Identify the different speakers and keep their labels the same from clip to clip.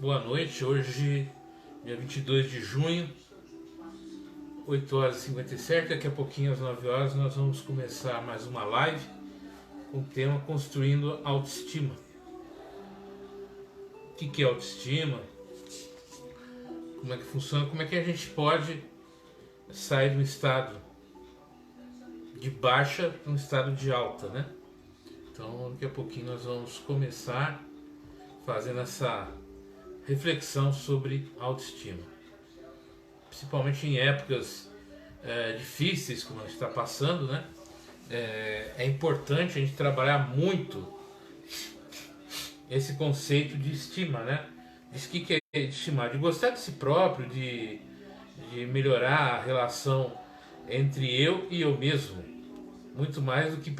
Speaker 1: Boa noite, hoje dia 22 de junho, 8 horas e 57, daqui a pouquinho às 9 horas nós vamos começar mais uma live com o tema Construindo Autoestima. O que é autoestima? Como é que funciona? Como é que a gente pode sair de um estado de baixa para um estado de alta, né? Então daqui a pouquinho nós vamos começar fazendo essa reflexão sobre autoestima, principalmente em épocas difíceis como a gente está passando, né? É importante a gente trabalhar muito esse conceito de estima, né? Diz que é estimar, de gostar de si próprio, de melhorar a relação entre eu e eu mesmo, muito mais do que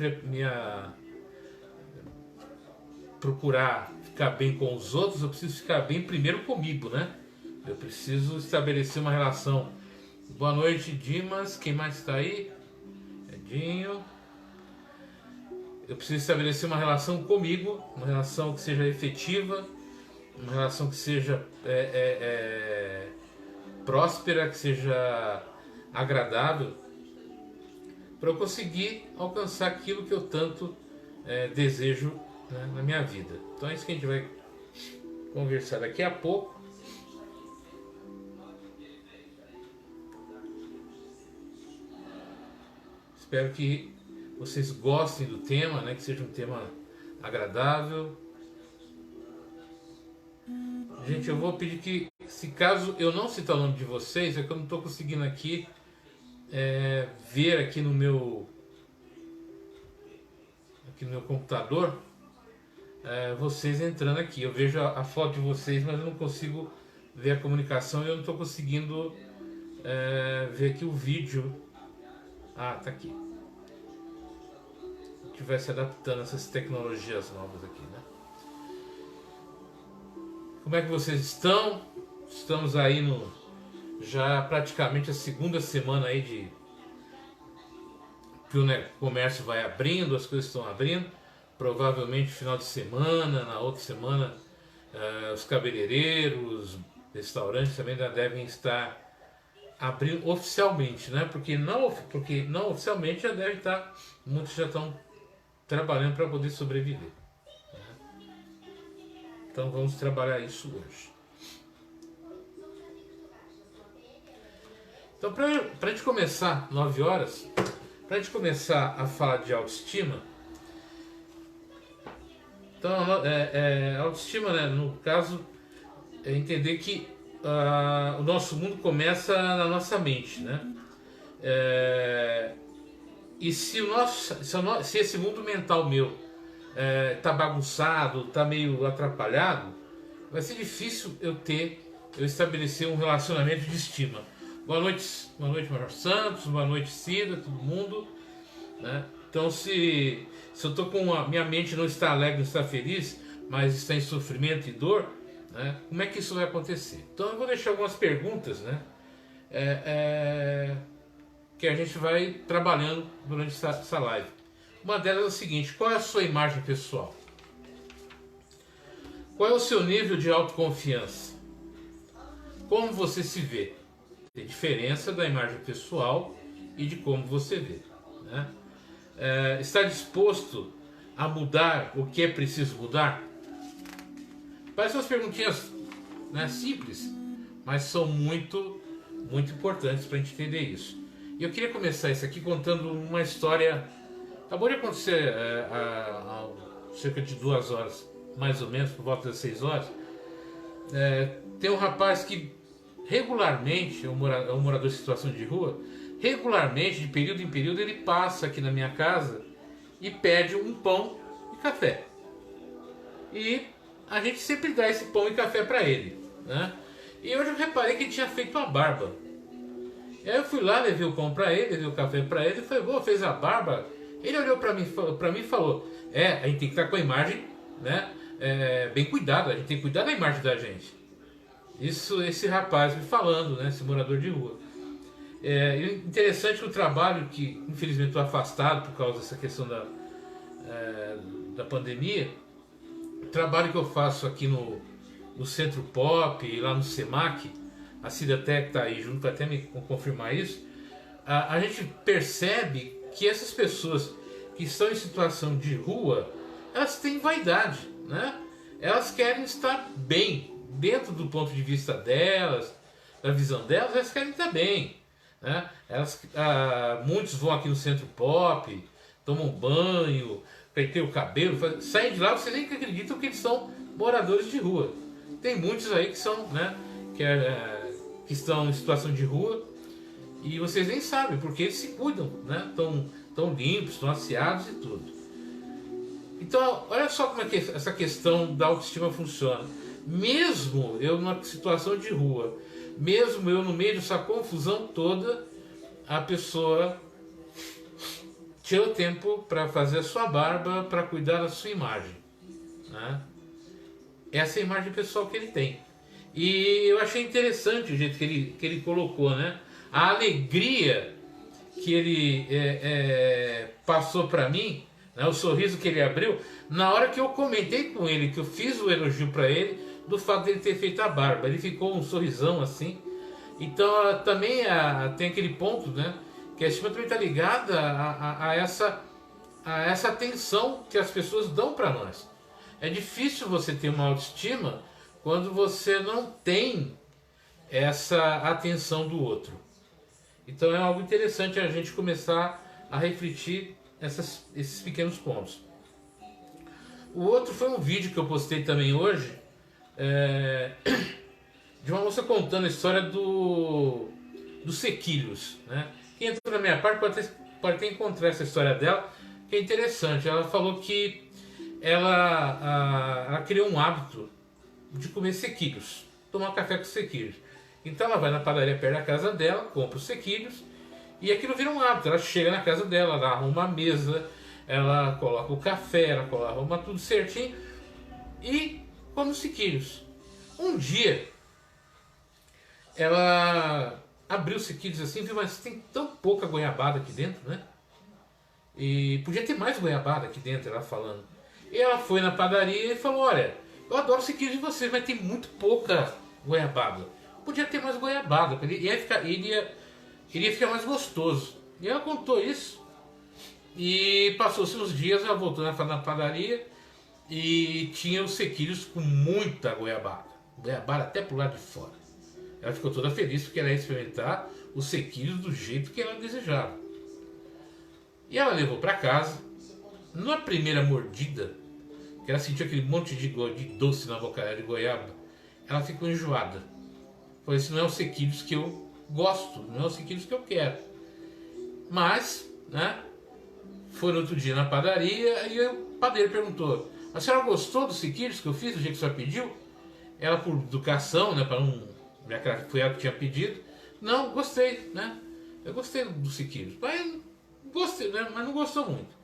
Speaker 1: procurar ficar bem com os outros. Eu preciso ficar bem primeiro comigo, né? Eu preciso estabelecer uma relação. Boa noite, Dimas. Quem mais está aí? Edinho. Eu preciso estabelecer uma relação comigo, uma relação que seja efetiva, uma relação que seja próspera, que seja agradável, para eu conseguir alcançar aquilo que eu tanto desejo, né, na minha vida. Então é isso que a gente vai conversar daqui a pouco. Espero que vocês gostem do tema, né, que seja um tema agradável. Gente, eu vou pedir que, se caso eu não citar o nome de vocês, é que eu não estou conseguindo aqui ver aqui no meu computador vocês entrando aqui. Eu vejo a foto de vocês, mas eu não consigo ver a comunicação e eu não estou conseguindo ver aqui o vídeo. Ah, tá aqui. A gente vai se adaptando a essas tecnologias novas aqui, né? Como é que vocês estão? Estamos aí já praticamente a segunda semana aí que o comércio vai abrindo, as coisas estão abrindo. Provavelmente final de semana, na outra semana, os cabeleireiros, restaurantes também já devem estar abrindo oficialmente, né? Porque não oficialmente já deve estar, muitos já estão trabalhando para poder sobreviver. Então vamos trabalhar isso hoje. Então, para a gente começar 9 horas, para a gente começar a falar de autoestima, então autoestima, né, no caso, é entender que o nosso mundo começa na nossa mente, né? E se esse mundo mental meu tá bagunçado, tá meio atrapalhado, vai ser difícil eu estabelecer um relacionamento de estima. Boa noite Major Santos, boa noite Cida, todo mundo, né? Então se eu tô com minha mente não está alegre, não está feliz, mas está em sofrimento e dor, né? Como é que isso vai acontecer? Então eu vou deixar algumas perguntas, né? Que a gente vai trabalhando durante essa live. Uma delas é o seguinte: qual é a sua imagem pessoal? Qual é o seu nível de autoconfiança? Como você se vê? Tem diferença da imagem pessoal e de como você vê, né? Está disposto a mudar o que é preciso mudar? Parecem umas perguntinhas, né, simples, mas são muito, muito importantes para a gente entender isso. E eu queria começar isso aqui contando uma história. Acabou de acontecer há cerca de 2 horas, mais ou menos, por volta das 6 horas. Tem um rapaz que regularmente, é um morador de situação de rua, regularmente, de período em período, ele passa aqui na minha casa e pede um pão e café. E a gente sempre dá esse pão e café para ele, né? E hoje eu reparei que ele tinha feito a barba. E aí eu fui lá, levei o pão para ele, levei o café para ele, e falei, fez a barba? Ele olhou para mim e falou, a gente tem que estar com a imagem, né, bem cuidado, a gente tem que cuidar da imagem da gente. Isso, esse rapaz me falando, né, esse morador de rua. Interessante que o trabalho, que infelizmente estou afastado por causa dessa questão da pandemia, o trabalho que eu faço aqui no Centro Pop e lá no Semac, a Cida até está aí junto, até me confirmar isso, a gente percebe que essas pessoas que estão em situação de rua, elas têm vaidade, né? Elas querem estar bem, dentro do ponto de vista delas, da visão delas, elas querem estar bem, né? Muitos vão aqui no Centro Pop, tomam banho, penteiam o cabelo, saem de lá, vocês nem acreditam que eles são moradores de rua. Tem muitos aí que são, né, que estão em situação de rua e vocês nem sabem, porque eles se cuidam, né? Estão limpos, estão asseados e tudo. Então, olha só como é que essa questão da autoestima funciona. Mesmo eu numa situação de rua, mesmo eu no meio dessa confusão toda, a pessoa tira o tempo para fazer a sua barba, para cuidar da sua imagem, né? Essa é a imagem pessoal que ele tem. E eu achei interessante o jeito que ele colocou, né? A alegria que ele passou para mim, né? O sorriso que ele abriu, na hora que eu comentei com ele, que eu fiz o elogio para ele, do fato dele ter feito a barba. Ele ficou um sorrisão assim. Então também tem aquele ponto, né? Que a estima também está ligada a essa atenção que as pessoas dão para nós. É difícil você ter uma autoestima quando você não tem essa atenção do outro. Então é algo interessante a gente começar a refletir esses pequenos pontos. O outro foi um vídeo que eu postei também hoje, de uma moça contando a história dos sequilhos, né? Quem entrou na minha parte pode até encontrar essa história dela, que é interessante. Ela falou que ela criou um hábito de comer sequilhos, tomar café com sequilhos. Então ela vai na padaria perto da casa dela, compra os sequilhos, e aquilo vira um hábito. Ela chega na casa dela, ela arruma a mesa, ela coloca o café, ela arruma tudo certinho e come os sequilhos. Um dia ela abriu os sequilhos assim, viu, mas tem tão pouca goiabada aqui dentro, né? E podia ter mais goiabada aqui dentro, ela falando. E ela foi na padaria e falou: olha, eu adoro os sequilhos de vocês, mas tem muito pouca goiabada. Podia ter mais goiabada, iria ficar mais gostoso. E ela contou isso. E passou-se uns dias, ela voltou na padaria e tinha os sequilhos com muita goiabada. Goiabada até pro lado de fora. Ela ficou toda feliz porque ela ia experimentar os sequilhos do jeito que ela desejava. E ela levou para casa. Na primeira mordida, que ela sentiu aquele monte de doce na boca de goiaba, ela ficou enjoada. Falei, isso não é os sequilhos que eu gosto, não é os sequilhos que eu quero. Mas, né, foi no outro dia na padaria e o padeiro perguntou: a senhora gostou dos sequilhos que eu fiz, do jeito que a senhora pediu? Ela, por educação, né, para não... foi ela que tinha pedido. Não, gostei, né? Eu gostei dos sequilhos. Mas gostei, né? Mas não gostou muito.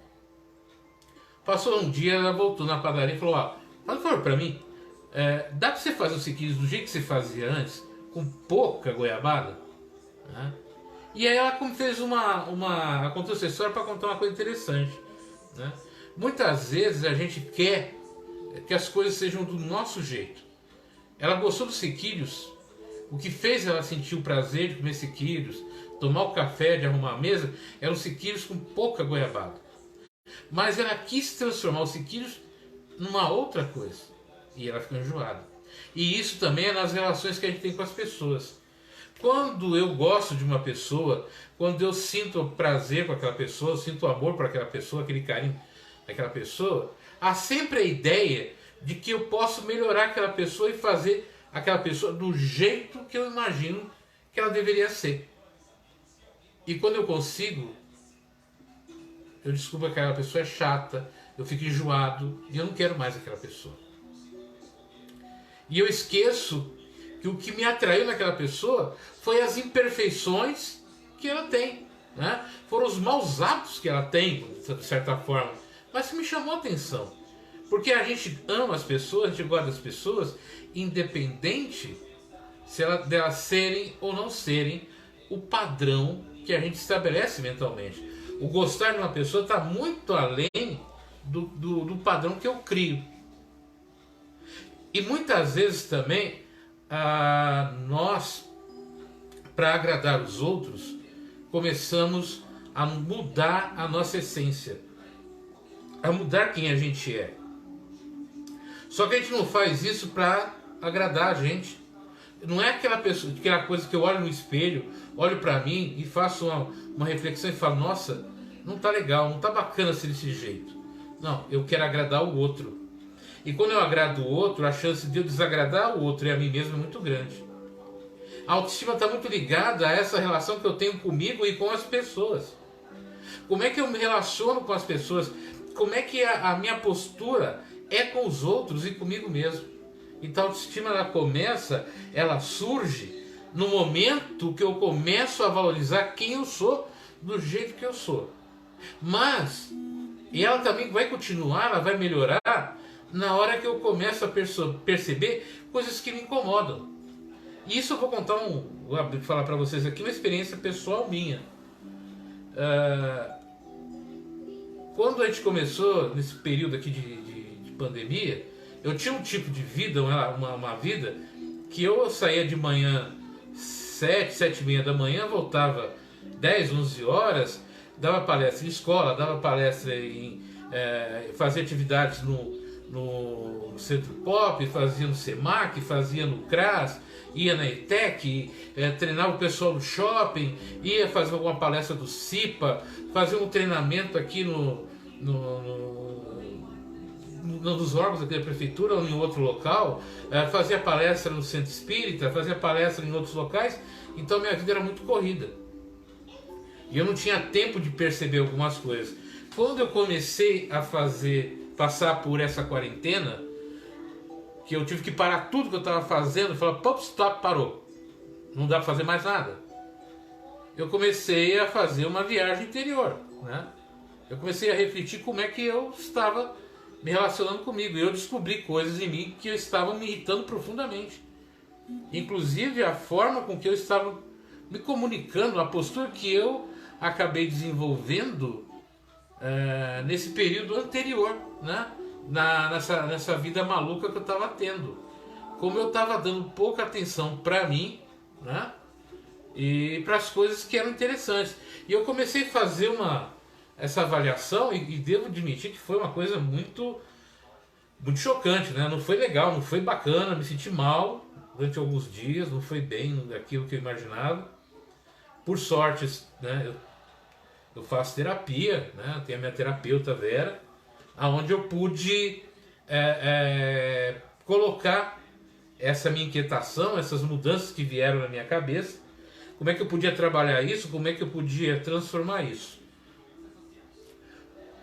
Speaker 1: Passou um dia, ela voltou na padaria e falou: ó, faz um favor pra mim. Dá pra você fazer os sequilhos do jeito que você fazia antes, com pouca goiabada? Né? E aí ela fez contou essa história para contar uma coisa interessante, né? Muitas vezes a gente quer que as coisas sejam do nosso jeito. Ela gostou dos sequilhos. O que fez ela sentir o prazer de comer sequilhos, tomar o café, de arrumar a mesa, eram sequilhos com pouca goiabada. Mas ela quis transformar os sequilhos numa outra coisa. E ela ficou enjoada. E isso também é nas relações que a gente tem com as pessoas. Quando eu gosto de uma pessoa, quando eu sinto prazer com aquela pessoa, eu sinto amor por aquela pessoa, aquele carinho daquela pessoa, há sempre a ideia de que eu posso melhorar aquela pessoa e fazer aquela pessoa do jeito que eu imagino que ela deveria ser. E quando eu consigo, eu descubro que aquela pessoa é chata, eu fico enjoado e eu não quero mais aquela pessoa. E eu esqueço que o que me atraiu naquela pessoa foi as imperfeições que ela tem, né? Foram os maus hábitos que ela tem, de certa forma, mas que me chamou a atenção. Porque a gente ama as pessoas, a gente gosta das pessoas, independente delas serem ou não serem o padrão que a gente estabelece mentalmente. O gostar de uma pessoa está muito além do padrão que eu crio. E muitas vezes também nós, para agradar os outros, começamos a mudar a nossa essência, a mudar quem a gente é. Só que a gente não faz isso para agradar a gente. Não é aquela coisa que eu olho no espelho, olho para mim e faço uma reflexão e falo, nossa, não tá legal, não tá bacana ser desse jeito. Não, eu quero agradar o outro. E quando eu agrado o outro, a chance de eu desagradar o outro e a mim mesmo é muito grande. A autoestima está muito ligada a essa relação que eu tenho comigo e com as pessoas. Como é que eu me relaciono com as pessoas? Como é que a minha postura é com os outros e comigo mesmo? Então a autoestima ela surge no momento que eu começo a valorizar quem eu sou, do jeito que eu sou. Mas, e ela também vai continuar, ela vai melhorar na hora que eu começo a perceber coisas que me incomodam. E isso eu vou falar para vocês aqui uma experiência pessoal minha. Quando a gente começou nesse período aqui de pandemia, eu tinha um tipo de vida, uma vida que eu saía de manhã 7h30 da manhã, voltava 10, 11 horas, dava palestra em escola, dava palestra fazia atividades no Centro Pop, fazia no SEMAC, fazia no CRAS, ia na ETEC, treinava o pessoal no shopping, ia fazer alguma palestra do CIPA, fazia um treinamento aqui nos órgãos aqui da prefeitura ou em outro local, fazia palestra no Centro Espírita, fazia palestra em outros locais. Então minha vida era muito corrida e eu não tinha tempo de perceber algumas coisas. Quando eu comecei a passar por essa quarentena, que eu tive que parar tudo que eu estava fazendo, falar, pop, stop, parou, não dá para fazer mais nada. Eu comecei a fazer uma viagem interior, né? Eu comecei a refletir como é que eu estava me relacionando comigo, e eu descobri coisas em mim que estavam me irritando profundamente, inclusive a forma com que eu estava me comunicando, a postura que eu acabei desenvolvendo nesse período anterior, né? Nessa vida maluca que eu estava tendo, como eu estava dando pouca atenção para mim, né? E para as coisas que eram interessantes. E eu comecei a fazer essa avaliação e devo admitir que foi uma coisa muito, muito chocante, né? Não foi legal, não foi bacana, me senti mal durante alguns dias, não foi bem aquilo que eu imaginava. Por sorte, né? Eu faço terapia, né? Tenho a minha terapeuta Vera, aonde eu pude colocar essa minha inquietação, essas mudanças que vieram na minha cabeça, como é que eu podia trabalhar isso, como é que eu podia transformar isso.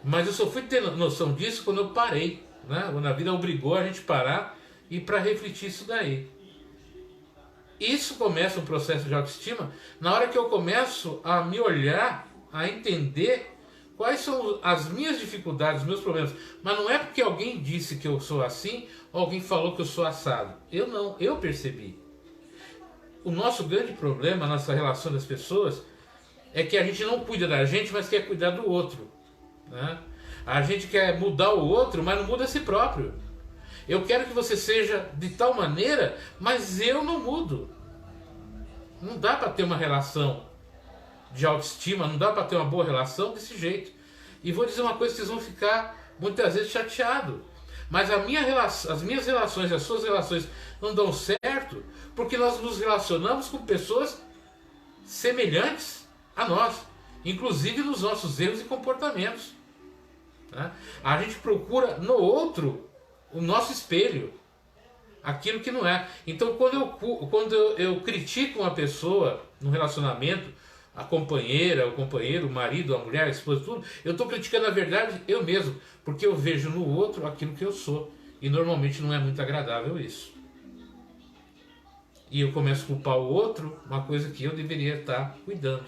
Speaker 1: Mas eu só fui ter noção disso quando eu parei, né? Quando a vida obrigou a gente parar e para refletir isso daí. Isso começa um processo de autoestima na hora que eu começo a me olhar, a entender quais são as minhas dificuldades, os meus problemas. Mas não é porque alguém disse que eu sou assim, ou alguém falou que eu sou assado. Eu não, eu percebi. O nosso grande problema nessa relação das pessoas é que a gente não cuida da gente, mas quer cuidar do outro, né? A gente quer mudar o outro, mas não muda a si próprio. Eu quero que você seja de tal maneira, mas eu não mudo. Não dá para ter uma relação de autoestima, não dá para ter uma boa relação desse jeito. E vou dizer uma coisa que vocês vão ficar muitas vezes chateados. Mas as minhas relações, as suas relações não dão certo porque nós nos relacionamos com pessoas semelhantes a nós, inclusive nos nossos erros e comportamentos, né? A gente procura no outro o nosso espelho, aquilo que não é. Então quando eu critico uma pessoa no relacionamento, a companheira, o companheiro, o marido, a mulher, a esposa, tudo, eu estou criticando na verdade eu mesmo, porque eu vejo no outro aquilo que eu sou, e normalmente não é muito agradável isso. E eu começo a culpar o outro, uma coisa que eu deveria estar cuidando.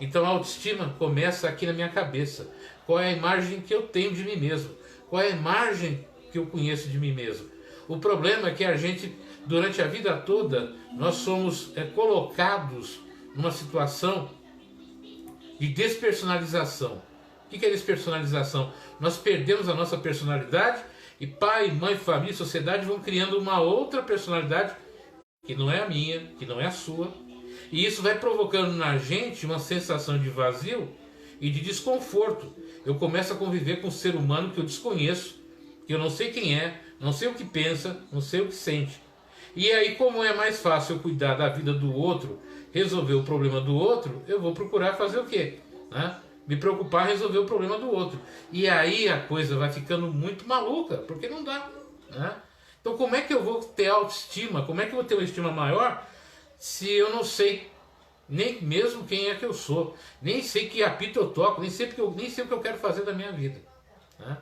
Speaker 1: Então a autoestima começa aqui na minha cabeça. Qual é a imagem que eu tenho de mim mesmo? Qual é a imagem que eu conheço de mim mesmo? O problema é que a gente, durante a vida toda, nós somos colocados numa situação de despersonalização. O que é despersonalização? Nós perdemos a nossa personalidade E pai, mãe, família, sociedade vão criando uma outra personalidade que não é a minha, que não é a sua. E isso vai provocando na gente uma sensação de vazio e de desconforto. Eu começo a conviver com um ser humano que eu desconheço, que eu não sei quem é, não sei o que pensa, não sei o que sente. E aí, como é mais fácil eu cuidar da vida do outro, resolver o problema do outro, eu vou procurar fazer o quê? Né? Me preocupar em resolver o problema do outro. E aí a coisa vai ficando muito maluca, porque não dá. Né? Então como é que eu vou ter autoestima? Como é que eu vou ter uma estima maior se eu não sei nem mesmo quem é que eu sou? Nem sei que apito eu toco, nem sei o que eu quero fazer da minha vida. Né?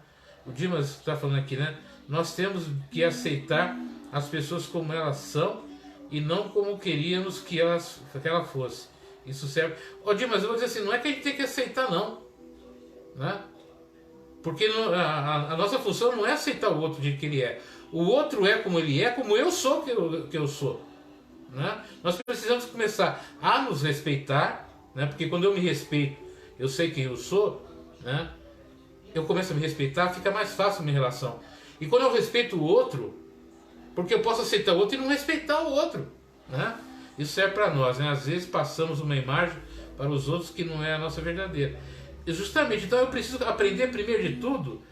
Speaker 1: O Dimas está falando aqui, né? Nós temos que aceitar as pessoas como elas são e não como queríamos que ela fosse. Isso serve. Ô Dimas, eu vou dizer assim, não é que a gente tem que aceitar, não. Né? Porque a nossa função não é aceitar o outro de que ele é. O outro é como ele é, como eu sou que eu sou. Né? Nós precisamos começar a nos respeitar, né? Porque quando eu me respeito, eu sei quem eu sou, né? Eu começo a me respeitar, fica mais fácil a minha relação. E quando eu respeito o outro, porque eu posso aceitar o outro e não respeitar o outro. Né? Isso serve para nós. Né? Às vezes passamos uma imagem para os outros que não é a nossa verdadeira. E justamente, então eu preciso aprender primeiro de tudo,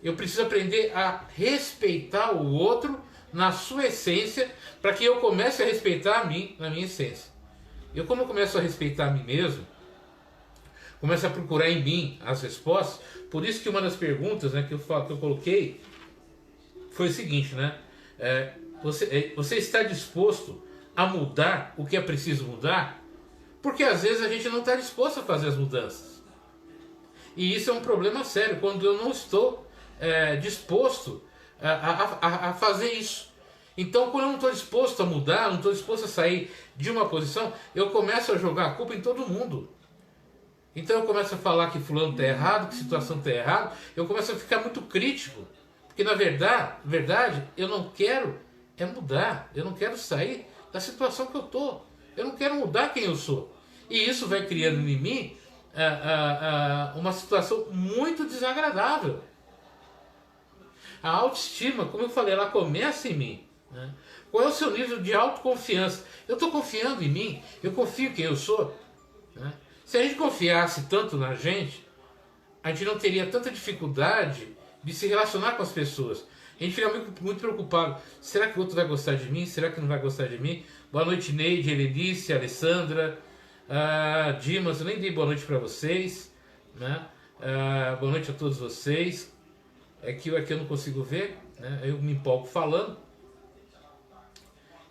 Speaker 1: eu preciso aprender a respeitar o outro na sua essência, para que eu comece a respeitar a mim na minha essência. Como eu começo a respeitar a mim mesmo, começo a procurar em mim as respostas. Por isso que uma das perguntas, né, que eu coloquei foi o seguinte, né? Você está disposto a mudar o que é preciso mudar? Porque às vezes a gente não está disposto a fazer as mudanças. E isso é um problema sério, quando eu não estou disposto a fazer isso. Então, quando eu não estou disposto a mudar, não estou disposto a sair de uma posição, eu começo a jogar a culpa em todo mundo. Então eu começo a falar que fulano está errado, que situação está errada, eu começo a ficar muito crítico. Porque na verdade, eu não quero mudar, eu não quero sair da situação que eu estou. Eu não quero mudar quem eu sou. E isso vai criando em mim uma situação muito desagradável. A autoestima, como eu falei, ela começa em mim. Né? Qual é o seu nível de autoconfiança? Eu estou confiando em mim? Eu confio em quem eu sou? Né? Se a gente confiasse tanto na gente, a gente não teria tanta dificuldade de se relacionar com as pessoas. A gente fica muito preocupado. Será que o outro vai gostar de mim? Será que não vai gostar de mim? Boa noite, Neide, Helenice, Alessandra, Dimas. Eu nem dei boa noite para vocês. Né? Boa noite a todos vocês. Aqui eu não consigo ver. Né? Eu me empolgo falando.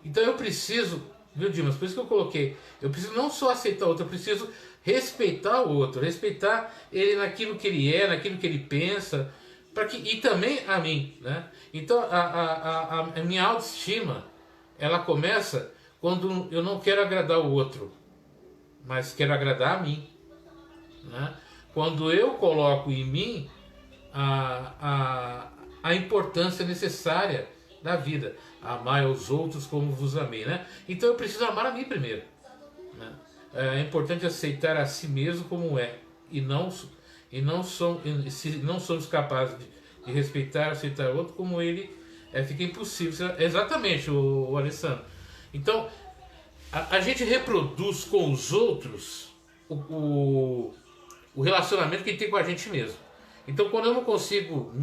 Speaker 1: Então eu preciso, viu, Dimas? Por isso que eu coloquei. Eu preciso não só aceitar o outro, eu preciso respeitar o outro. Respeitar ele naquilo que ele é, naquilo que ele pensa. E também a mim, né? Então a minha autoestima, ela começa quando eu não quero agradar o outro, mas quero agradar a mim, né? Quando eu coloco em mim a importância necessária da vida, amar aos outros como vos amei, né? Então eu preciso amar a mim primeiro, né? É importante aceitar a si mesmo como é se não somos capazes de respeitar, aceitar o outro como ele, fica impossível. Exatamente, o Alessandro. Então, a gente reproduz com os outros o relacionamento que a gente tem com a gente mesmo. Então, quando eu não consigo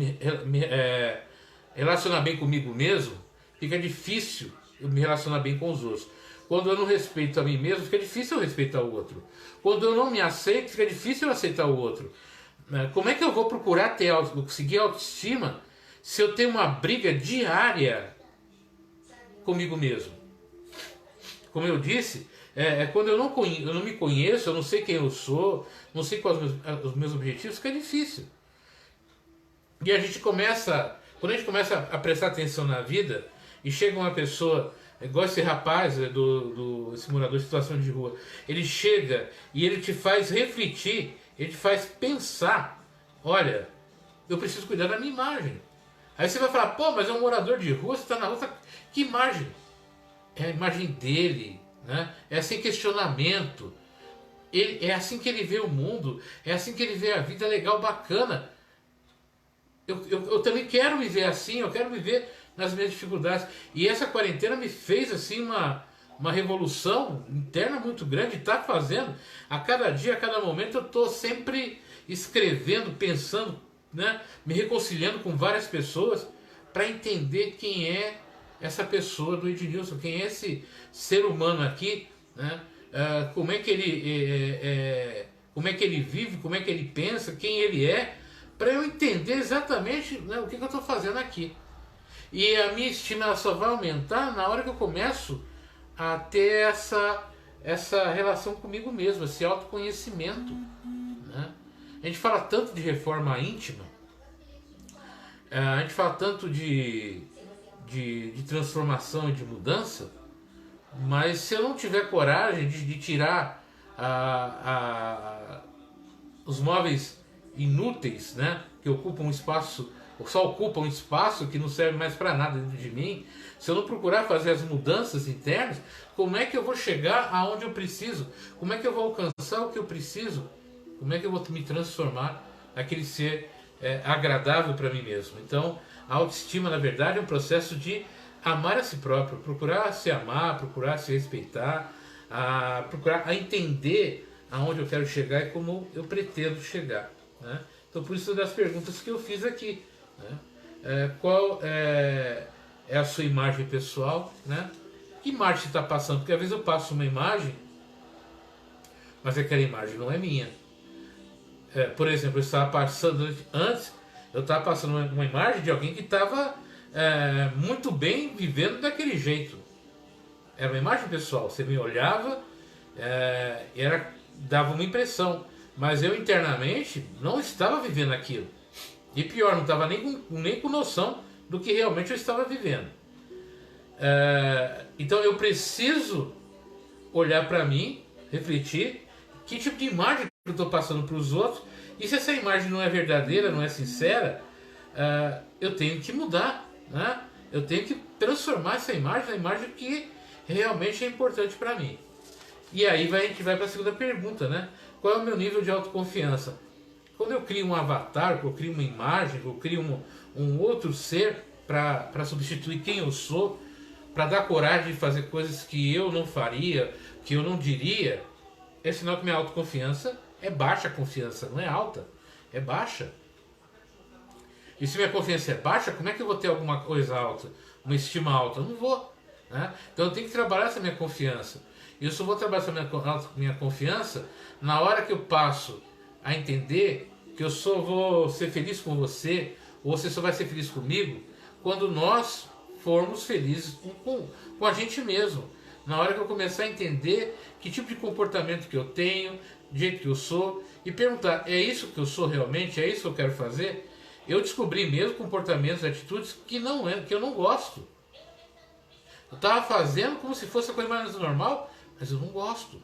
Speaker 1: relacionar bem comigo mesmo, fica difícil eu me relacionar bem com os outros. Quando eu não respeito a mim mesmo, fica difícil eu respeitar o outro. Quando eu não me aceito, fica difícil eu aceitar o outro. Como é que eu vou procurar conseguir autoestima se eu tenho uma briga diária comigo mesmo? Como eu disse, quando eu não me conheço, eu não sei quem eu sou, não sei quais os meus objetivos, fica difícil. E quando a gente começa a prestar atenção na vida, e chega uma pessoa, igual esse rapaz, esse morador de situação de rua, ele chega e ele te faz refletir, ele te faz pensar, olha, eu preciso cuidar da minha imagem. Aí você vai falar, pô, mas é um morador de rua, você está na rua, que imagem? É a imagem dele, né? É sem questionamento. É assim que ele vê o mundo, é assim que ele vê a vida, legal, bacana. eu também quero viver assim, eu quero viver nas minhas dificuldades. E essa quarentena me fez assim uma revolução interna muito grande, está fazendo. A cada dia, a cada momento, eu estou sempre escrevendo, pensando, né, me reconciliando com várias pessoas para entender quem é essa pessoa do Ednilson, quem é esse ser humano aqui, né? Como é que ele vive, como é que ele pensa, quem ele é, para eu entender exatamente, né, o que eu estou fazendo aqui. E a minha estima ela só vai aumentar na hora que eu começo a ter essa relação comigo mesmo, esse autoconhecimento, né? A gente fala tanto de reforma íntima, a gente fala tanto de transformação e de mudança, mas se eu não tiver coragem de tirar os móveis inúteis, né, que ocupam um espaço, ou só ocupam um espaço que não serve mais para nada dentro de mim, se eu não procurar fazer as mudanças internas, como é que eu vou chegar aonde eu preciso? Como é que eu vou alcançar o que eu preciso? Como é que eu vou me transformar naquele ser agradável para mim mesmo? Então, a autoestima, na verdade, é um processo de amar a si próprio, procurar se amar, procurar se respeitar, procurar entender aonde eu quero chegar e como eu pretendo chegar, né? Então, por isso das perguntas que eu fiz aqui, né? Qual é a sua imagem pessoal, né? Que imagem você está passando? Porque às vezes eu passo uma imagem, mas aquela imagem não é minha. Por exemplo, eu estava passando antes, eu estava passando uma imagem de alguém que estava muito bem vivendo daquele jeito. Era uma imagem pessoal. Você me olhava, dava uma impressão, mas eu internamente não estava vivendo aquilo. E pior, não estava nem com noção do que realmente eu estava vivendo. Então eu preciso olhar para mim, refletir que tipo de imagem que eu estou passando para os outros, e se essa imagem não é verdadeira, não é sincera, eu tenho que mudar, né? Eu tenho que transformar essa imagem na imagem que realmente é importante para mim. E aí a gente vai para a segunda pergunta, né? Qual é o meu nível de autoconfiança? Quando eu crio um avatar, quando eu crio uma imagem, quando eu crio um outro ser para substituir quem eu sou, para dar coragem de fazer coisas que eu não faria, que eu não diria, é sinal que minha autoconfiança é baixa. A confiança não é alta, é baixa. E se minha confiança é baixa, como é que eu vou ter alguma coisa alta, uma estima alta? Eu não vou, né? Então eu tenho que trabalhar essa minha confiança. E eu só vou trabalhar essa minha confiança na hora que eu passo a entender que eu só vou ser feliz com você, ou você só vai ser feliz comigo, quando nós formos felizes com a gente mesmo. Na hora que eu começar a entender que tipo de comportamento que eu tenho, do jeito que eu sou, e perguntar, é isso que eu sou realmente? É isso que eu quero fazer? Eu descobri mesmo comportamentos, atitudes que eu não gosto. Eu estava fazendo como se fosse a coisa mais normal, mas eu não gosto.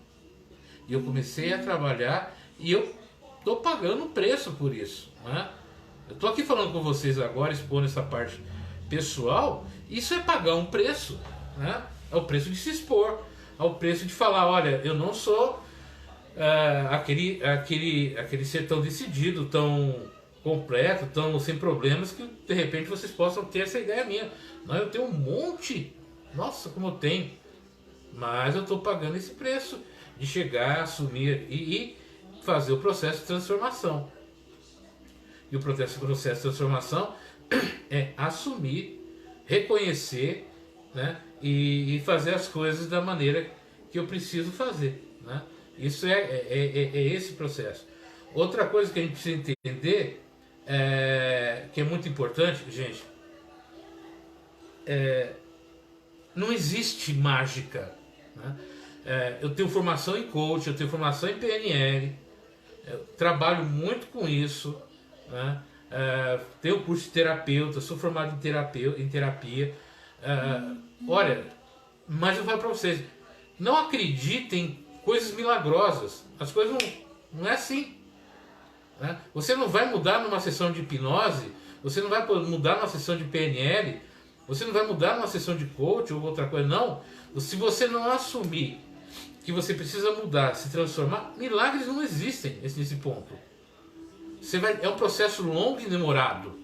Speaker 1: E eu comecei a trabalhar e eu estou pagando um preço por isso, né? Eu estou aqui falando com vocês agora, expondo essa parte pessoal. Isso é pagar um preço, né? É o preço de se expor, é o preço de falar, olha, eu não sou aquele ser tão decidido, tão completo, tão sem problemas, que de repente vocês possam ter essa ideia minha. Não, eu tenho um monte, nossa, como eu tenho, mas eu estou pagando esse preço de chegar, assumir e fazer o processo de transformação. E o processo de transformação é assumir, reconhecer, né, e fazer as coisas da maneira que eu preciso fazer, né? Isso é esse processo. Outra coisa que a gente precisa entender, que é muito importante, gente, não existe mágica, né? Eu tenho formação em coach, eu tenho formação em PNL, eu trabalho muito com isso, né? Tenho curso de terapeuta, sou formado em terapia. Olha, mas eu falo para vocês, não acreditem em coisas milagrosas. As coisas não é assim, né? Você não vai mudar numa sessão de hipnose, você não vai mudar numa sessão de PNL, você não vai mudar numa sessão de coach ou outra coisa, não. Se você não assumir que você precisa mudar, se transformar, milagres não existem nesse ponto. É um processo longo e demorado.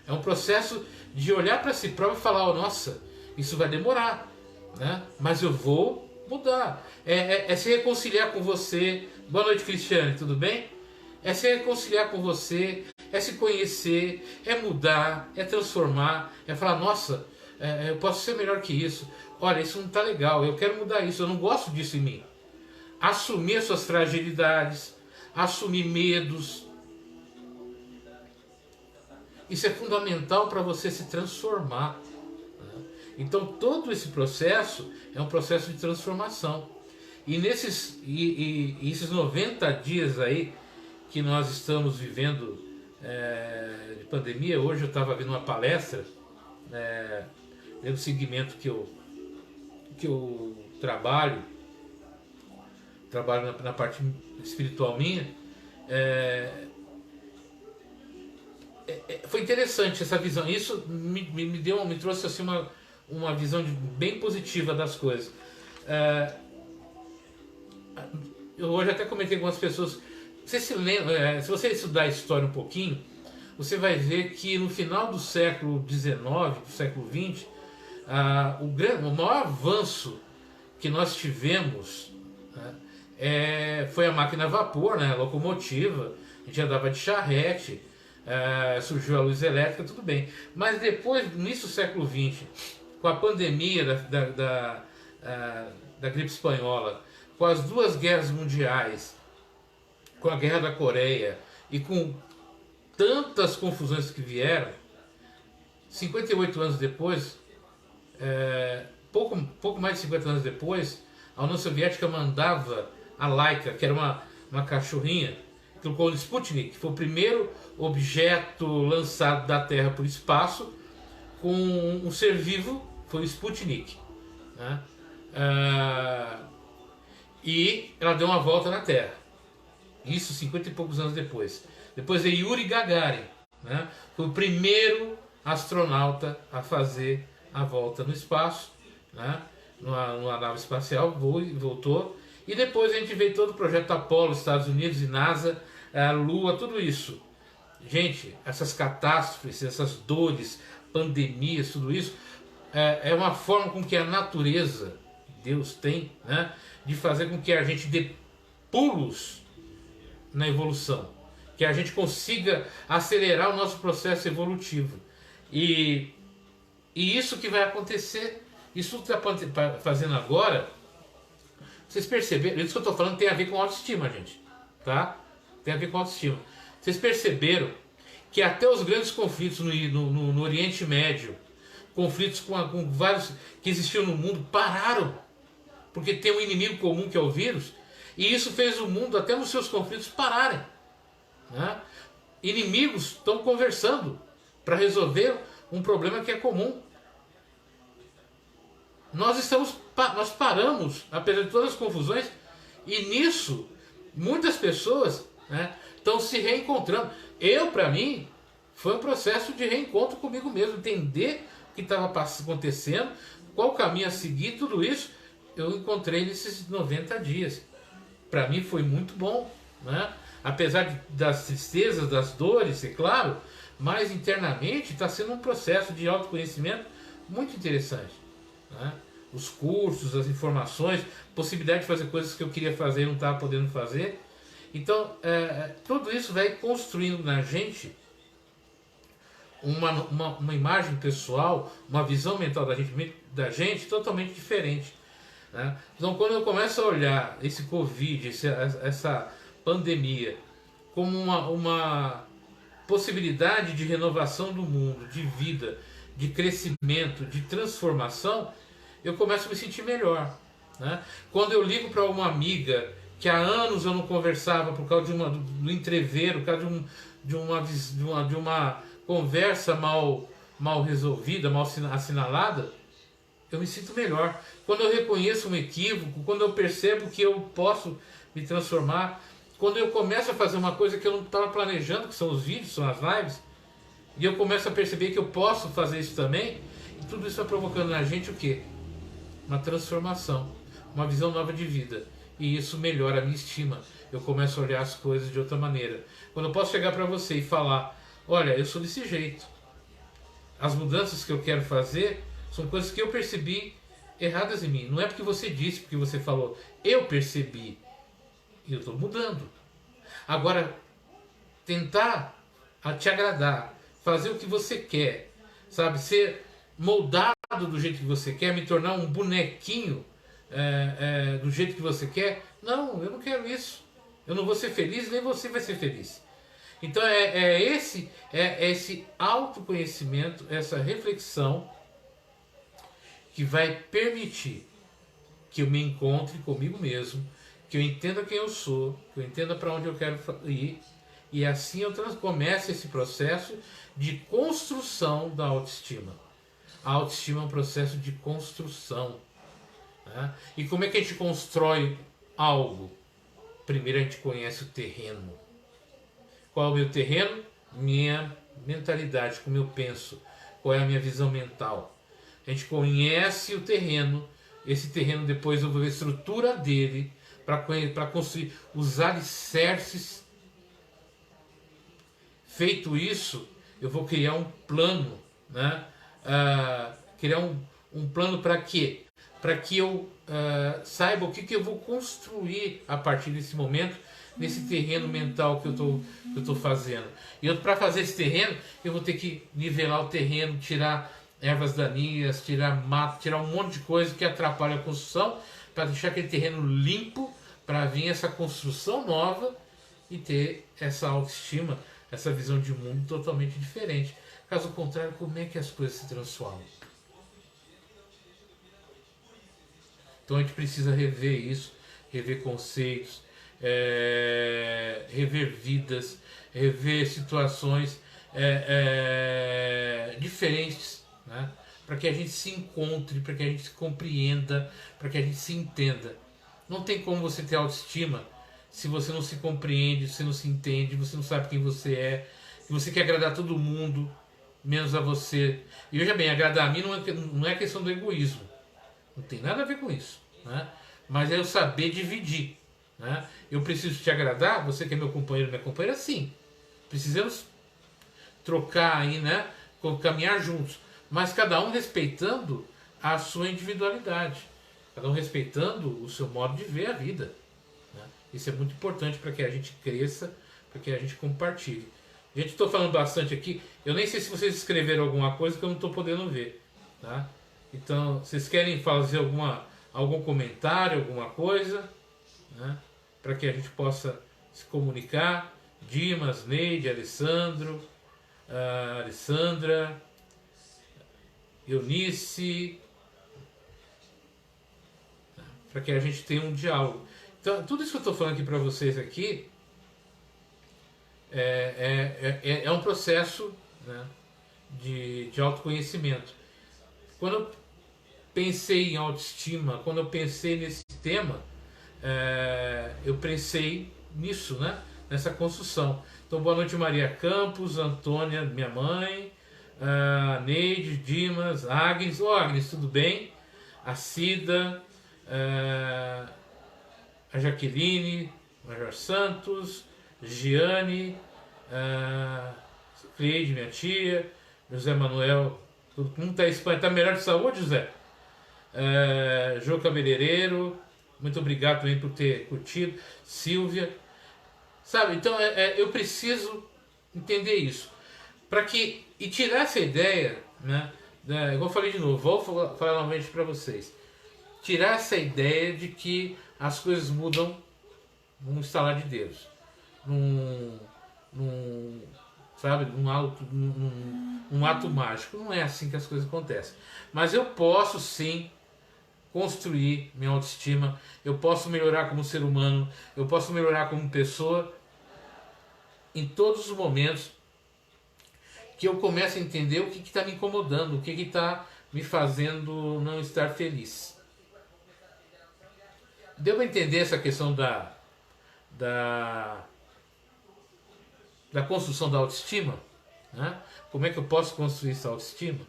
Speaker 1: É um processo de olhar para si próprio e falar, oh, nossa, isso vai demorar, né? Mas eu vou mudar. É se reconciliar com você. Boa noite, Cristiane, tudo bem? É se reconciliar com você, é se conhecer, é mudar, é transformar, é falar, nossa, eu posso ser melhor que isso. Olha, isso não está legal, eu quero mudar isso, eu não gosto disso em mim. Assumir as suas fragilidades, assumir medos. Isso é fundamental para você se transformar. Então todo esse processo é um processo de transformação. E esses 90 dias aí que nós estamos vivendo de pandemia, hoje eu estava vendo uma palestra, no segmento que eu trabalho na parte espiritual minha, foi interessante essa visão. Isso me trouxe assim uma visão bem positiva das coisas. Eu hoje até comentei com as pessoas. Você se lembra, se você estudar a história um pouquinho, você vai ver que no final do século XIX, do século XX, o maior avanço que nós tivemos, foi a máquina a vapor, né, a locomotiva. A gente andava de charrete, surgiu a luz elétrica, tudo bem. Mas depois, no início do século XX, com a pandemia da gripe espanhola, com as duas guerras mundiais, com a guerra da Coreia e com tantas confusões que vieram, 58 anos depois, pouco mais de 50 anos depois, a União Soviética mandava a Laika, que era uma cachorrinha, colocou no Sputnik, que foi o primeiro objeto lançado da Terra para o espaço com um ser vivo, foi o Sputnik, né? E ela deu uma volta na Terra. Isso 50 e poucos anos depois. Depois veio Yuri Gagarin, né? Foi o primeiro astronauta a fazer a volta no espaço, né? numa nave espacial, voltou. E depois a gente veio todo o projeto Apollo, Estados Unidos e NASA, a Lua, tudo isso. Gente, essas catástrofes, essas dores, pandemias, tudo isso, é uma forma com que a natureza, Deus tem, né, de fazer com que a gente dê pulos na evolução, que a gente consiga acelerar o nosso processo evolutivo. E isso que vai acontecer, isso que está fazendo agora, vocês perceberam, isso que eu estou falando tem a ver com autoestima, gente, tá? Tem a ver com autoestima. Vocês perceberam que até os grandes conflitos no Oriente Médio, conflitos com vários que existiam no mundo, pararam, porque tem um inimigo comum que é o vírus, e isso fez o mundo, até nos seus conflitos, pararem, né? Inimigos estão conversando para resolver um problema que é comum. Nós paramos, apesar de todas as confusões, e nisso muitas pessoas, né, estão se reencontrando. Para mim, foi um processo de reencontro comigo mesmo, entender o que estava acontecendo, qual o caminho a seguir, tudo isso eu encontrei nesses 90 dias. Para mim foi muito bom, né? Apesar das tristezas, das dores, é claro, mas internamente está sendo um processo de autoconhecimento muito interessante, né? Os cursos, as informações, possibilidade de fazer coisas que eu queria fazer e não estava podendo fazer. Então, tudo isso vai construindo na gente uma imagem pessoal, uma visão mental da gente totalmente diferente, né? Então, quando eu começo a olhar esse Covid, essa pandemia, como uma possibilidade de renovação do mundo, de vida, de crescimento, de transformação, eu começo a me sentir melhor, né? Quando eu ligo para uma amiga que há anos eu não conversava por causa do entrevero, por causa de uma conversa mal resolvida, mal assinalada, eu me sinto melhor. Quando eu reconheço um equívoco, quando eu percebo que eu posso me transformar, quando eu começo a fazer uma coisa que eu não estava planejando, que são os vídeos, são as lives, e eu começo a perceber que eu posso fazer isso também, e tudo isso vai provocando na gente o quê? Uma transformação, uma visão nova de vida. E isso melhora a minha estima. Eu começo a olhar as coisas de outra maneira. Quando eu posso chegar para você e falar, olha, eu sou desse jeito, as mudanças que eu quero fazer são coisas que eu percebi erradas em mim. Não é porque você disse, porque você falou. Eu percebi e eu estou mudando. Agora, tentar te agradar, fazer o que você quer, sabe? Ser moldado do jeito que você quer, me tornar um bonequinho do jeito que você quer. Não, eu não quero isso. Eu não vou ser feliz, nem você vai ser feliz. Então esse autoconhecimento, essa reflexão que vai permitir que eu me encontre comigo mesmo, que eu entenda quem eu sou, que eu entenda para onde eu quero ir, e assim eu começo esse processo de construção da autoestima. A autoestima é um processo de construção. Né? E como é que a gente constrói algo? Primeiro a gente conhece o terreno. Qual é o meu terreno? Minha mentalidade, como eu penso. Qual é a minha visão mental? A gente conhece o terreno. Esse terreno depois eu vou ver a estrutura dele para construir os alicerces. Feito isso, eu vou criar um plano, né? Criar um plano para quê? Para que eu saiba o que eu vou construir a partir desse momento, nesse terreno mental que eu estou fazendo. E para fazer esse terreno, eu vou ter que nivelar o terreno, tirar ervas daninhas, tirar mato, tirar um monte de coisa que atrapalha a construção, para deixar aquele terreno limpo, para vir essa construção nova e ter essa autoestima, essa visão de mundo totalmente diferente. Caso contrário, como é que as coisas se transformam? Então a gente precisa rever isso, rever conceitos, rever vidas, rever situações diferentes, né? Para que a gente se encontre, para que a gente se compreenda, para que a gente se entenda. Não tem como você ter autoestima se você não se compreende, se você não se entende, você não sabe quem você é, se você quer agradar todo mundo, menos a você. E veja bem, agradar a mim não é questão do egoísmo. Não tem nada a ver com isso. Né? Mas é eu saber dividir. Né? Eu preciso te agradar, você que é meu companheiro, minha companheira, sim. Precisamos trocar aí, né? Caminhar juntos. Mas cada um respeitando a sua individualidade. Cada um respeitando o seu modo de ver a vida. Né? Isso é muito importante para que a gente cresça, para que a gente compartilhe. Gente, estou falando bastante aqui. Eu nem sei se vocês escreveram alguma coisa que eu não estou podendo ver. Tá? Então, vocês querem fazer algum comentário, alguma coisa? Né? Para que a gente possa se comunicar. Dimas, Neide, Alessandro, Alessandra, Eunice, para que a gente tenha um diálogo. Então, tudo isso que eu estou falando aqui para vocês aqui é um processo, né, de autoconhecimento. Quando eu pensei em autoestima, quando eu pensei nesse tema, eu pensei nisso, né, nessa construção. Então, boa noite, Maria Campos, Antônia, minha mãe, Neide, Dimas, Agnes. Agnes, tudo bem? A Cida, a Jaqueline, Major Santos, Giane, Cleide, minha tia, José Manuel, todo mundo está em Espanha. Está melhor de saúde, José? Jô Cabeleireiro, muito obrigado também por ter curtido. Silvia, sabe? Então eu preciso entender isso e tirar essa ideia, né? Igual eu falei de novo, vou falar novamente para vocês. Tirar essa ideia de que as coisas mudam num estalar de dedos, sabe, num ato mágico. Não é assim que as coisas acontecem. Mas eu posso sim construir minha autoestima, eu posso melhorar como ser humano, eu posso melhorar como pessoa em todos os momentos que eu começo a entender o que está me incomodando, o que está me fazendo não estar feliz. Deu para entender essa questão da construção da autoestima? Né? Como é que eu posso construir essa autoestima?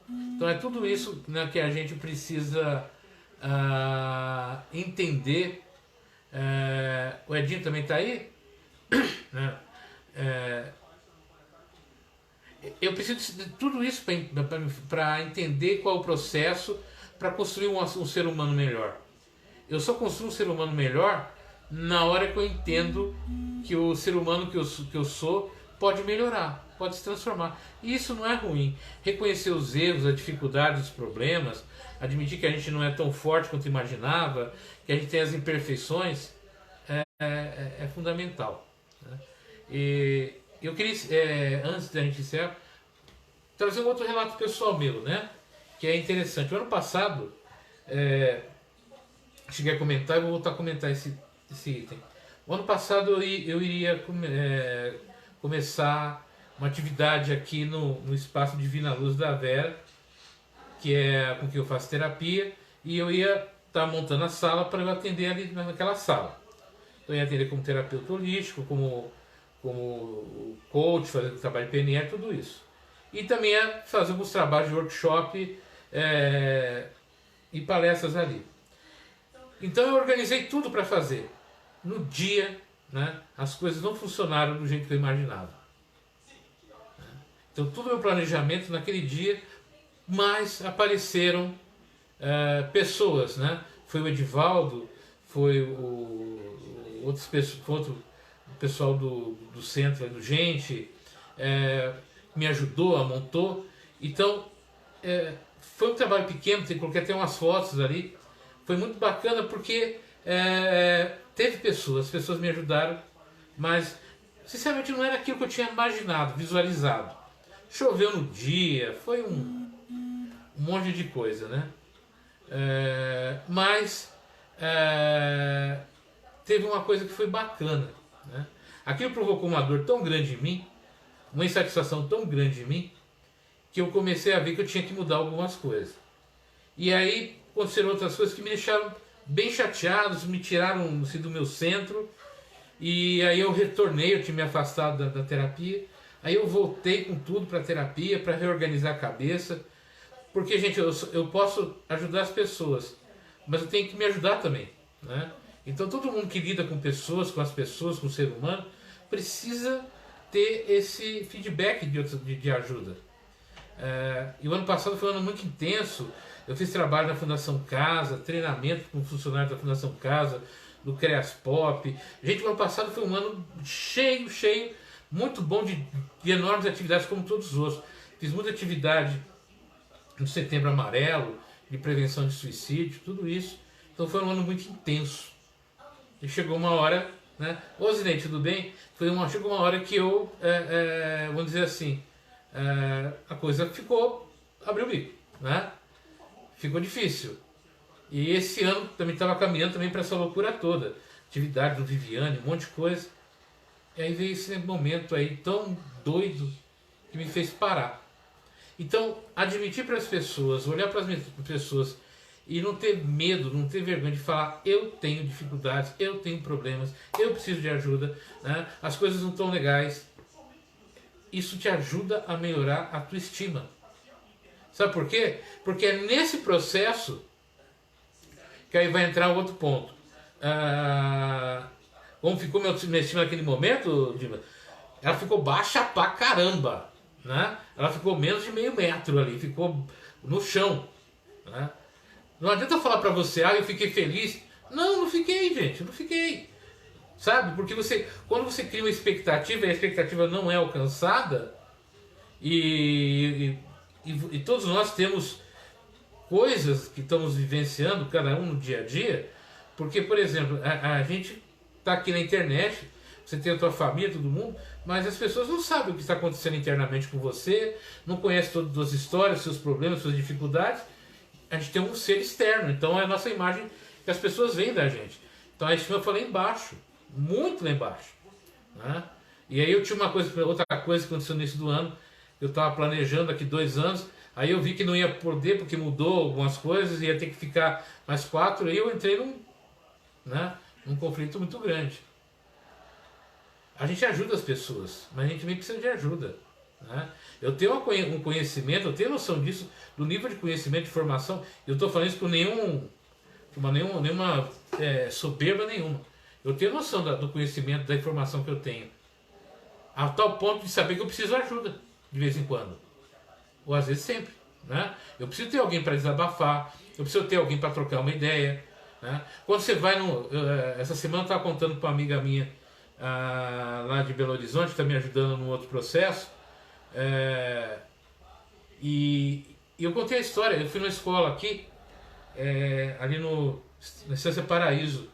Speaker 1: Então é tudo isso, né, que a gente precisa entender. O Edinho também está aí? Né? Eu preciso de tudo isso para entender qual é o processo para construir um ser humano melhor. Eu só construo um ser humano melhor na hora que eu entendo que o ser humano que eu sou pode melhorar, pode se transformar. E isso não é ruim. Reconhecer os erros, as dificuldades, os problemas, admitir que a gente não é tão forte quanto imaginava, que a gente tem as imperfeições, é fundamental. Né? E eu queria, antes da gente encerrar, trazer um outro relato pessoal meu, né? Que é interessante. O ano passado, cheguei a comentar e vou voltar a comentar esse item. O ano passado eu iria começar uma atividade aqui no Espaço Divina Luz da Vera, que é com que eu faço terapia, e eu ia estar montando a sala para eu atender ali naquela sala. Então eu ia atender como terapeuta holístico, como coach, fazer trabalho de PNL, tudo isso. E também ia fazer alguns trabalhos de workshop e palestras ali. Então eu organizei tudo para fazer. No dia, né, as coisas não funcionaram do jeito que eu imaginava. Então todo o meu planejamento naquele dia, mas apareceram pessoas, né? Foi o Edivaldo, foi outro pessoal do centro, do Gente, me ajudou, montou. Então foi um trabalho pequeno, coloquei até umas fotos ali. Foi muito bacana porque teve pessoas, as pessoas me ajudaram, mas sinceramente não era aquilo que eu tinha imaginado, visualizado. Choveu no dia, foi um monte de coisa, né? Mas teve uma coisa que foi bacana, né? Aquilo provocou uma dor tão grande em mim, uma insatisfação tão grande em mim, que eu comecei a ver que eu tinha que mudar algumas coisas. E aí aconteceram outras coisas que me deixaram bem chateados, me tiraram assim, do meu centro. E aí eu retornei, eu tinha me afastado da terapia. Aí eu voltei com tudo para a terapia, para reorganizar a cabeça. Porque, gente, eu posso ajudar as pessoas, mas eu tenho que me ajudar também, né? Então todo mundo que lida com pessoas, com as pessoas, com o ser humano, precisa ter esse feedback de ajuda. E o ano passado foi um ano muito intenso. Eu fiz trabalho na Fundação Casa, treinamento com funcionários da Fundação Casa, do CREAS Pop. Gente, o ano passado foi um ano cheio, muito bom de enormes atividades como todos os outros. Fiz muita atividade no Setembro Amarelo, de prevenção de suicídio, tudo isso. Então foi um ano muito intenso. E chegou uma hora, né? Ô Zinete, tudo bem? Chegou uma hora que eu, vamos dizer assim, a coisa abriu o bico, né? Ficou difícil. E esse ano também estava caminhando também para essa loucura toda. Atividade do Viviane, um monte de coisa. E aí veio esse momento aí tão doido que me fez parar. Então, admitir para as pessoas, olhar para as pessoas e não ter medo, não ter vergonha de falar: eu tenho dificuldades, eu tenho problemas, eu preciso de ajuda, né? As coisas não estão legais. Isso te ajuda a melhorar a tua estima. Sabe por quê? Porque é nesse processo que aí vai entrar outro ponto. Como ficou minha estima naquele momento, Dima? Ela ficou baixa pra caramba, né? Ela ficou menos de meio metro ali, ficou no chão, né? Não adianta eu falar pra você: eu fiquei feliz. Não fiquei, gente, não fiquei. Sabe? Porque quando você cria uma expectativa e a expectativa não é alcançada, e todos nós temos coisas que estamos vivenciando, cada um no dia a dia, porque, por exemplo, a gente está aqui na internet, você tem a tua família, todo mundo, mas as pessoas não sabem o que está acontecendo internamente com você, não conhecem todas as histórias, seus problemas, suas dificuldades. A gente tem um ser externo, então é a nossa imagem que as pessoas veem da gente. Então a estima foi lá embaixo, muito lá embaixo, né? E aí eu tinha outra coisa que aconteceu no início do ano. Eu estava planejando daqui 2 anos, aí eu vi que não ia poder porque mudou algumas coisas, ia ter que ficar mais 4, aí eu entrei num conflito muito grande. A gente ajuda as pessoas, mas a gente também precisa de ajuda, né? Eu tenho um conhecimento, eu tenho noção disso, do nível de conhecimento, de formação. Eu estou falando isso com nenhuma soberba nenhuma. Eu tenho noção do conhecimento, da informação que eu tenho, a tal ponto de saber que eu preciso de ajuda. de vez em quando, ou às vezes sempre, né? Eu preciso ter alguém para desabafar, eu preciso ter alguém para trocar uma ideia, né? Quando você vai essa semana eu estava contando para uma amiga minha lá de Belo Horizonte, que está me ajudando num outro processo, e eu contei a história. Eu fui numa escola aqui, ali na Estância Paraíso.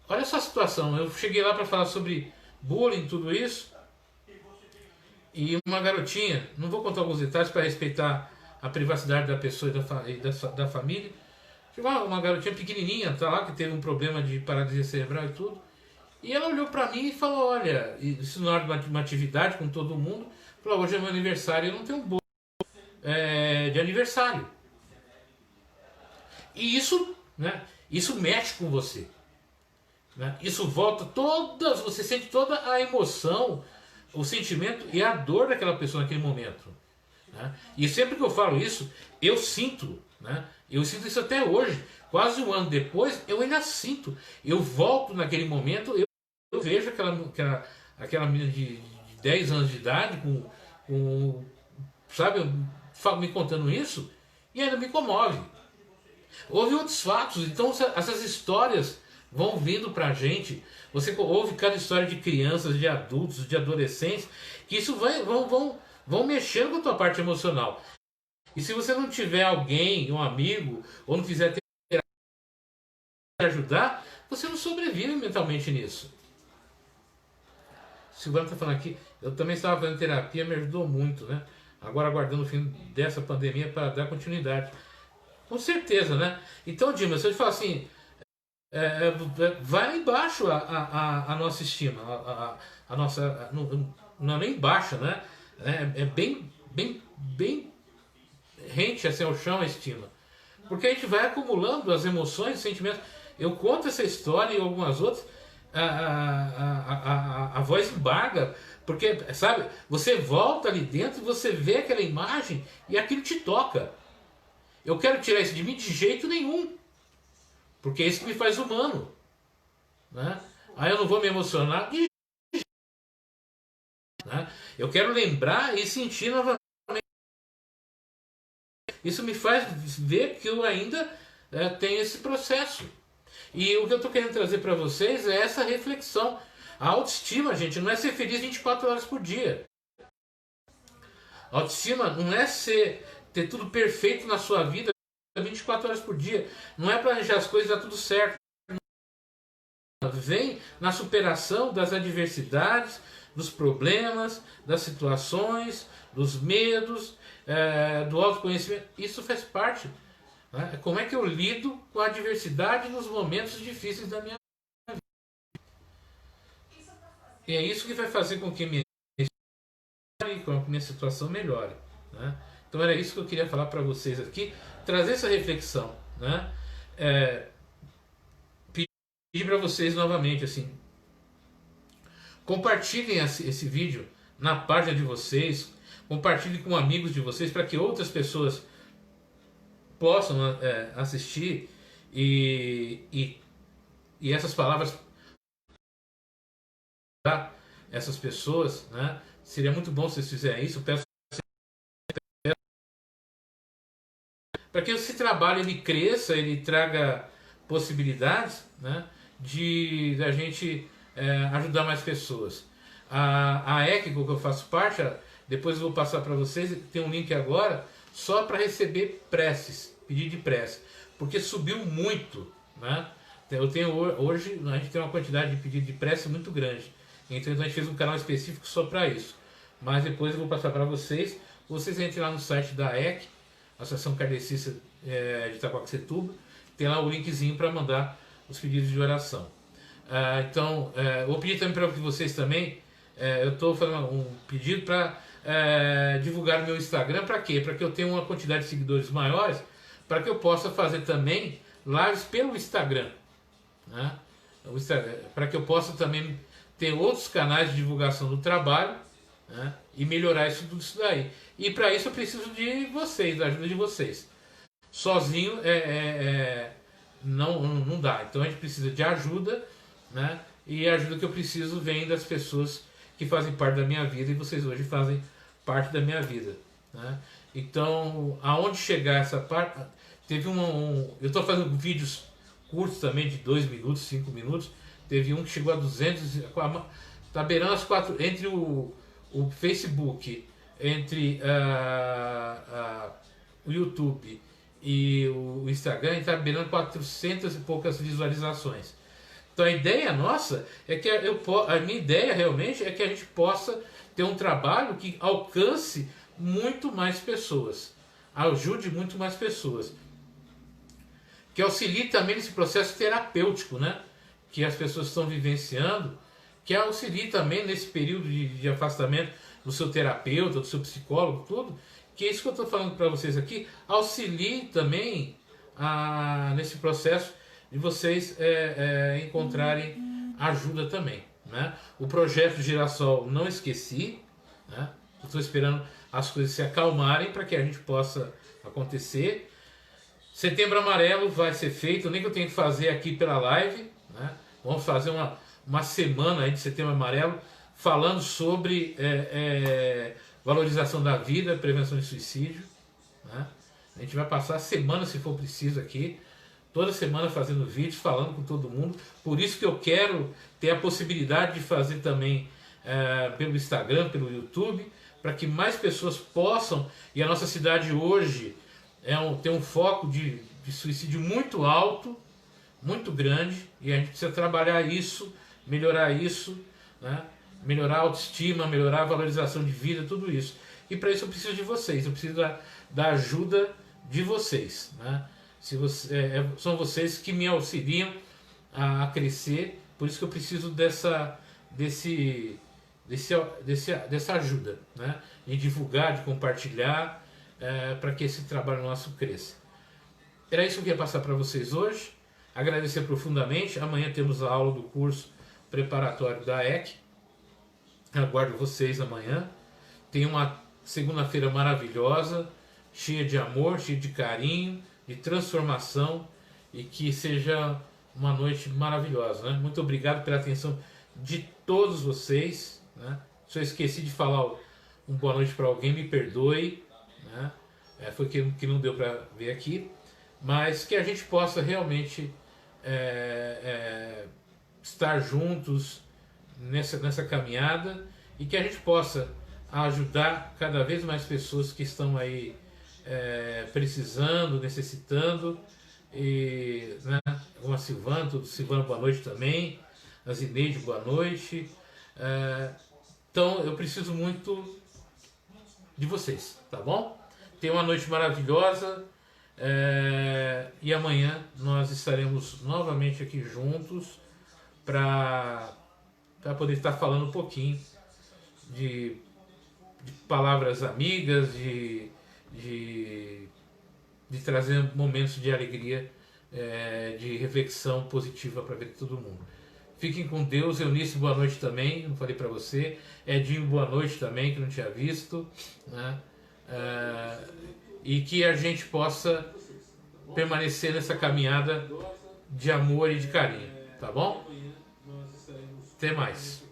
Speaker 1: Olha essa situação, eu cheguei lá para falar sobre bullying, tudo isso, e uma garotinha, não vou contar alguns detalhes para respeitar a privacidade da pessoa e da família. Uma garotinha pequenininha, tá lá, que teve um problema de paralisia cerebral e tudo. E ela olhou para mim e falou: olha, isso na hora de uma atividade com todo mundo, falou: hoje é meu aniversário, eu não tenho bolo de aniversário. E isso, né, isso mexe com você, né? Isso volta você sente toda a emoção, o sentimento e a dor daquela pessoa naquele momento, né? E sempre que eu falo isso, eu sinto, né? Eu sinto isso até hoje, quase um ano depois, eu ainda sinto. Eu volto naquele momento, eu vejo aquela menina de 10 anos de idade, sabe, me contando isso, e ainda me comove. Houve outros fatos, então essas histórias vão vindo pra gente. Você ouve cada história de crianças, de adultos, de adolescentes, que isso vão mexendo com a tua parte emocional. E se você não tiver alguém, um amigo, ou não quiser ajudar, você não sobrevive mentalmente nisso. Silvana está falando aqui, eu também estava fazendo terapia, me ajudou muito, né? Agora aguardando o fim dessa pandemia para dar continuidade. Com certeza, né? Então, Dima, se eu te falar assim, vai lá embaixo a nossa estima, a nossa, não é nem baixa, né? É bem rente assim ao chão a estima, porque a gente vai acumulando as emoções, os sentimentos. Eu conto essa história e algumas outras, a voz embarga, porque, sabe, você volta ali dentro e você vê aquela imagem e aquilo te toca. Eu quero tirar isso de mim de jeito nenhum, porque é isso que me faz humano, né? Aí eu não vou me emocionar, né? Eu quero lembrar e sentir novamente. Isso me faz ver que eu ainda tenho esse processo. E o que eu estou querendo trazer para vocês é essa reflexão. A autoestima, gente, não é ser feliz 24 horas por dia. A autoestima não é ter tudo perfeito na sua vida 24 horas por dia. Não é planejar as coisas e dar tudo certo. Vem na superação das adversidades, dos problemas, das situações, dos medos, do autoconhecimento. Isso faz parte, né? Como é que eu lido com a adversidade nos momentos difíceis da minha vida. E é isso que vai fazer com que minha situação melhore, né? Então era isso que eu queria falar para vocês aqui, trazer essa reflexão, né? Pedir para vocês novamente assim, compartilhem esse vídeo na página de vocês, compartilhem com amigos de vocês para que outras pessoas possam assistir e essas palavras para essas pessoas, né? Seria muito bom se vocês fizerem isso. Eu peço para que esse trabalho ele cresça, ele traga possibilidades, né, de a gente ajudar mais pessoas. A ECGO, que eu faço parte, depois eu vou passar para vocês, tem um link agora só para receber preces, pedido de prece, porque subiu muito, né? Eu tenho hoje, a gente tem uma quantidade de pedido de prece muito grande, então a gente fez um canal específico só para isso, mas depois eu vou passar para vocês. Vocês entrem lá no site da EC, Associação Kardecista de Itaquaquecetuba, tem lá o linkzinho para mandar os pedidos de oração. Então, vou pedir também para vocês também, eu estou fazendo um pedido para divulgar o meu Instagram. Para quê? Para que eu tenha uma quantidade de seguidores maiores, para que eu possa fazer também lives pelo Instagram, né? Para que eu possa também ter outros canais de divulgação do trabalho, né? E melhorar tudo isso daí. E para isso eu preciso de vocês, da ajuda de vocês. Sozinho não dá. Então a gente precisa de ajuda, né? E a ajuda que eu preciso vem das pessoas que fazem parte da minha vida, e vocês hoje fazem parte da minha vida, né? Então, aonde chegar essa parte, teve eu estou fazendo vídeos curtos também de 2 minutos, 5 minutos. Teve um que chegou a 200, está beirando as 4, entre o Facebook, entre o YouTube e o Instagram, está beirando 400 e poucas visualizações. Então a ideia nossa é que a minha ideia realmente é que a gente possa ter um trabalho que alcance muito mais pessoas, ajude muito mais pessoas, que auxilie também nesse processo terapêutico, né, que as pessoas estão vivenciando, que auxilie também nesse período de afastamento do seu terapeuta, do seu psicólogo, tudo, que é isso que eu estou falando para vocês aqui, auxilie também nesse processo de vocês encontrarem ajuda também, né? O projeto Girassol não esqueci, né? Estou esperando as coisas se acalmarem para que a gente possa acontecer. Setembro Amarelo vai ser feito, nem que eu tenha que fazer aqui pela live, né? Vamos fazer uma semana aí de Setembro Amarelo falando sobre valorização da vida, prevenção de suicídio, né? A gente vai passar a semana, se for preciso, aqui, toda semana fazendo vídeos, falando com todo mundo. Por isso que eu quero ter a possibilidade de fazer também pelo Instagram, pelo YouTube, para que mais pessoas possam. E a nossa cidade hoje tem um foco de suicídio muito alto, muito grande, e a gente precisa trabalhar isso, melhorar isso, né? Melhorar a autoestima, melhorar a valorização de vida, tudo isso. E para isso eu preciso de vocês, eu preciso da ajuda de vocês, né? São vocês que me auxiliam a crescer, por isso que eu preciso dessa ajuda, né? De divulgar, de compartilhar, para que esse trabalho nosso cresça. Era isso que eu queria passar para vocês hoje. Agradecer profundamente. Amanhã temos a aula do curso preparatório da EC. Aguardo vocês amanhã. Tem uma segunda-feira maravilhosa, cheia de amor, cheia de carinho, de transformação, e que seja uma noite maravilhosa, né? Muito obrigado pela atenção de todos vocês, né? Se eu esqueci de falar um boa noite para alguém, me perdoe, né? Foi que não deu para ver aqui, mas que a gente possa realmente estar juntos nessa caminhada, e que a gente possa ajudar cada vez mais pessoas que estão aí precisando, necessitando. E, né, a Silvana, boa noite também, a Zineide, boa noite. Então eu preciso muito de vocês, tá bom? Tenha uma noite maravilhosa, e amanhã nós estaremos novamente aqui juntos para poder estar falando um pouquinho de palavras amigas, de trazer momentos de alegria, de reflexão positiva para a vida de todo mundo. Fiquem com Deus. Eunice, boa noite também, não falei para você. Edinho, boa noite também, que não tinha visto, né? E que a gente possa permanecer nessa caminhada de amor e de carinho, tá bom? Até mais.